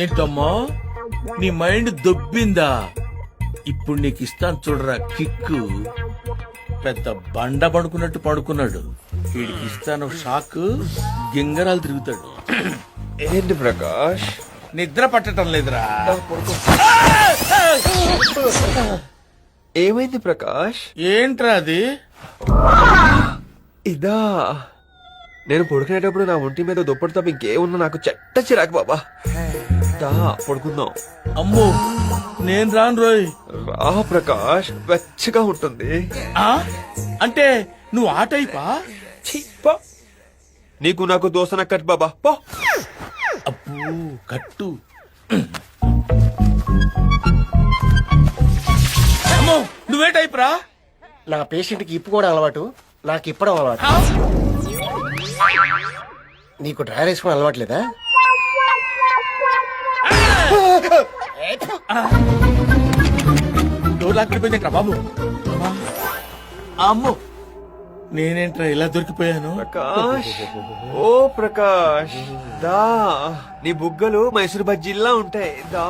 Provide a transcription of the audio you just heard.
ఏంటమ్మా నీ మైండ్ దొబ్బిందా? ఇప్పుడు నీకు ఇస్తాను చూడరా కిక్కు. పెద్ద బండ పడుకున్నట్టు పడుకున్నాడు. వీడికి ఇస్తాను షాక్, గింగరాలు తిరుగుతాడు. ఏంటి ప్రకాష్, నిద్ర పట్టడం లేదురా. ఏమైంది ప్రకాష్? ఏంట్రా అది? ఇదా, నేను పడుకునేటప్పుడు నా ఒంటి మీద దుప్పటి తప్ప ఇంకేమున్నా నాకు చెట్ట చిరాకు బాబా. దా పడుకుందాం. అమ్మో నేను రాను రోయ్. రా ప్రకాష్, వెచ్చగా ఉంటుంది. ఆ? అంటే నువ్వు ఆ టైపా? ఛీ, పో. నీకు నాకు దోసన కట్ బాబా పో. అబ్బో కట్టు. అమ్మో నువ్వే టైప్ రా. నా పేషెంట్ కి ఇప్పుకోవడం అలవాటు, నాకు ఇప్పడం అలవాటు. నీకు డ్రైవర్ వేసుకోవడం అలవాట్లేదా? డోర్ లాక్ పడిపోయింది బాబు. అమ్మో నేనేంట్రా ఇలా దొరికిపోయాను? ప్రకాష్, ఓ ప్రకాష్, దా నీ బుగ్గలు మైసూర్ బజ్జీల్లా ఉంటాయి. దా